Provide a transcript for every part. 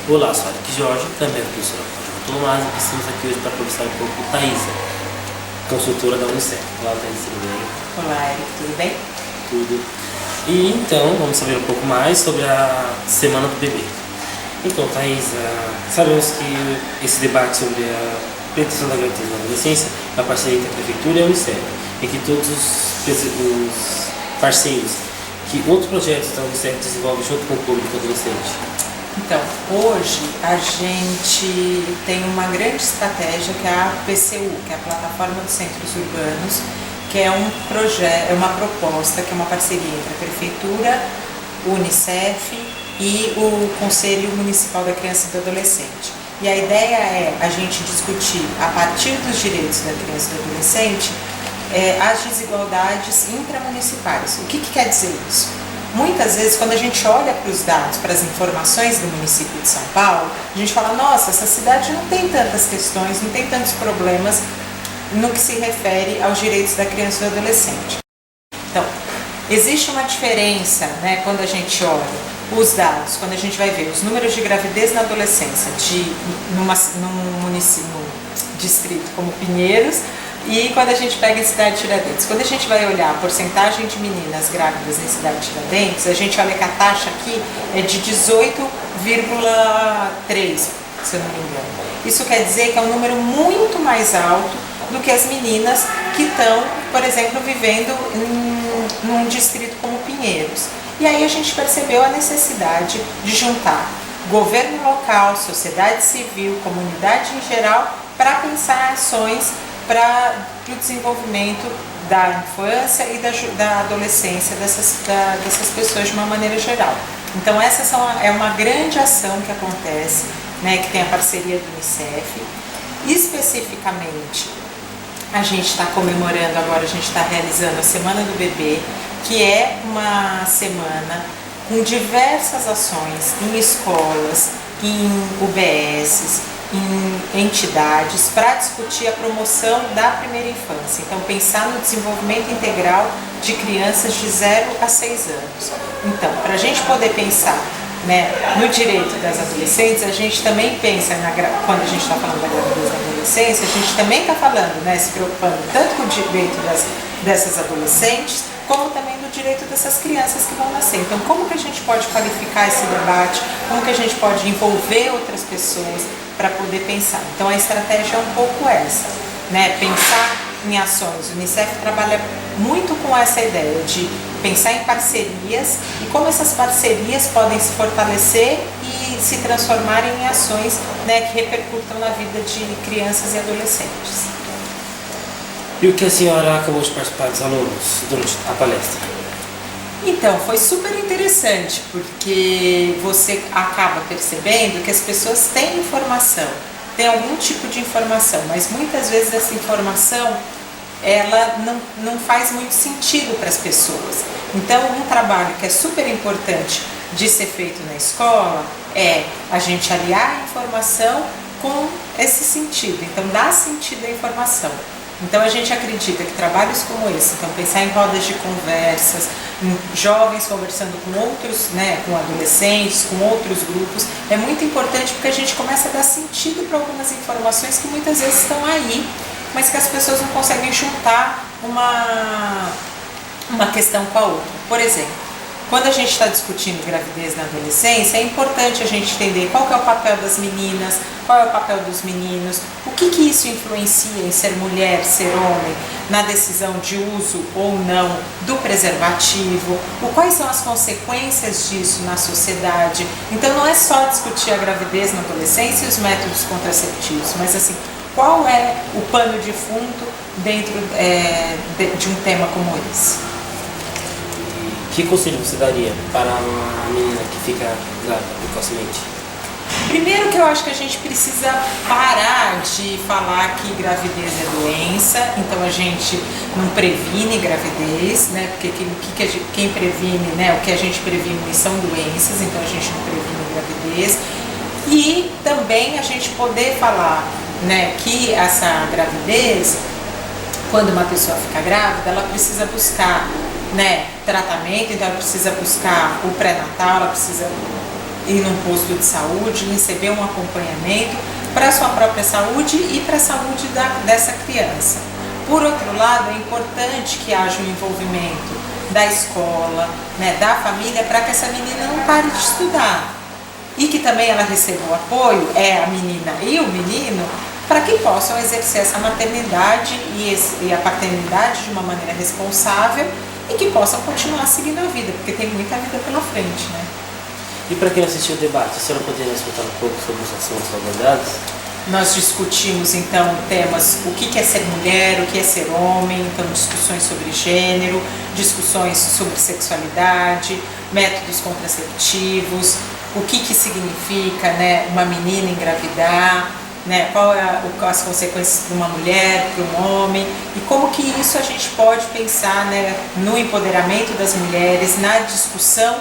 Olá, sou Alex Jorge, também professora Cláudia Tomás, e estamos aqui hoje para conversar um pouco com Thaisa, consultora da Unicef. Olá, Thaisa, tudo bem? Olá, Eric, tudo bem? Tudo. E então, vamos saber um pouco mais sobre a Semana do Bebê. Então, Thaisa, sabemos que esse debate sobre a proteção da gravidez na adolescência é uma parceria entre a Prefeitura e a Unicef, e que todos os parceiros, que outros projetos da Unicef desenvolvem junto com o público adolescente. Então, hoje a gente tem uma grande estratégia que é a PCU, que é a Plataforma dos Centros Urbanos, que é um projeto, é uma proposta, que é uma parceria entre a Prefeitura, o Unicef e o Conselho Municipal da Criança e do Adolescente. E a ideia é a gente discutir, a partir dos direitos da criança e do adolescente, as desigualdades intramunicipais. O que quer dizer isso? Muitas vezes, quando a gente olha para os dados, para as informações do município de São Paulo, a gente fala, nossa, essa cidade não tem tantas questões, não tem tantos problemas no que se refere aos direitos da criança e do adolescente. Então, existe uma diferença, né, quando a gente olha os dados, quando a gente vai ver os números de gravidez na adolescência num município, num distrito como Pinheiros, e quando a gente pega em Cidade de Tiradentes. Quando a gente vai olhar a porcentagem de meninas grávidas em Cidade de Tiradentes, a gente olha que a taxa aqui é de 18,3, se eu não me engano. Isso quer dizer que é um número muito mais alto do que as meninas que estão, por exemplo, vivendo num distrito como Pinheiros. E aí a gente percebeu a necessidade de juntar governo local, sociedade civil, comunidade em geral, para pensar ações para o desenvolvimento da infância e da adolescência dessas pessoas de uma maneira geral. Então essa é uma grande ação que acontece, né, que tem a parceria do Unicef. Especificamente, a gente está comemorando agora, a gente está realizando a Semana do Bebê, que é uma semana com diversas ações em escolas, em UBSs, em entidades, para discutir a promoção da primeira infância. Então, pensar no desenvolvimento integral de crianças de 0 a 6 anos. Então, para a gente poder pensar, né, no direito das adolescentes, a gente também pensa, quando a gente está falando da gravidez da adolescência, a gente também está falando, né, se preocupando tanto com o direito dessas adolescentes, como também do direito dessas crianças que vão nascer. Então, como que a gente pode qualificar esse debate? Como que a gente pode envolver outras pessoas para poder pensar? Então, a estratégia é um pouco essa, né? Pensar em ações. O Unicef trabalha muito com essa ideia de pensar em parcerias e como essas parcerias podem se fortalecer e se transformarem em ações, né, que repercutam na vida de crianças e adolescentes. E o que a senhora acabou de participar dos alunos durante a palestra? Então, foi super interessante, porque você acaba percebendo que as pessoas têm informação, têm algum tipo de informação, mas muitas vezes essa informação ela não faz muito sentido para as pessoas. Então, um trabalho que é super importante de ser feito na escola é a gente aliar a informação com esse sentido, então dar sentido à informação. Então a gente acredita que trabalhos como esse, então pensar em rodas de conversas, em jovens conversando com outros, né, com adolescentes, com outros grupos, é muito importante porque a gente começa a dar sentido para algumas informações que muitas vezes estão aí, mas que as pessoas não conseguem juntar uma questão com a outra. Por exemplo, quando a gente está discutindo gravidez na adolescência, é importante a gente entender qual que é o papel das meninas, qual é o papel dos meninos, o que isso influencia em ser mulher, ser homem, na decisão de uso ou não do preservativo, quais são as consequências disso na sociedade. Então não é só discutir a gravidez na adolescência e os métodos contraceptivos, mas assim, qual é o pano de fundo dentro de um tema como esse? Que conselho você daria para uma menina que fica grávida precocemente? Primeiro que eu acho que a gente precisa parar de falar que gravidez é doença, então a gente não previne gravidez, né? Porque quem previne, né? O que a gente previne são doenças, então a gente não previne gravidez. E também a gente poder falar, né, que essa gravidez, quando uma pessoa fica grávida, ela precisa buscar, né, tratamento, então ela precisa buscar o pré-natal, ela precisa ir num posto de saúde, receber um acompanhamento para a sua própria saúde e para a saúde dessa criança. Por outro lado, é importante que haja um envolvimento da escola, né, da família, para que essa menina não pare de estudar. E que também ela receba o apoio, a menina e o menino, para que possam exercer essa maternidade e a paternidade de uma maneira responsável e que possam continuar seguindo a vida, porque tem muita vida pela frente, né? E para quem assistiu o debate, a senhora poderia nos contar um pouco sobre os assuntos abordados? Nós discutimos então temas, o que é ser mulher, o que é ser homem, então discussões sobre gênero, discussões sobre sexualidade, métodos contraceptivos, o que significa, né, uma menina engravidar, né, as consequências para uma mulher, para um homem, e como que isso a gente pode pensar, né, no empoderamento das mulheres, na discussão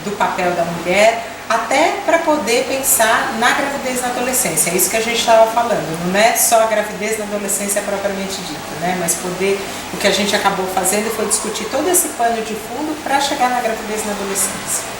do papel da mulher, até para poder pensar na gravidez na adolescência. É isso que a gente estava falando, não é só a gravidez na adolescência propriamente dita, né? Mas o que a gente acabou fazendo foi discutir todo esse pano de fundo para chegar na gravidez na adolescência.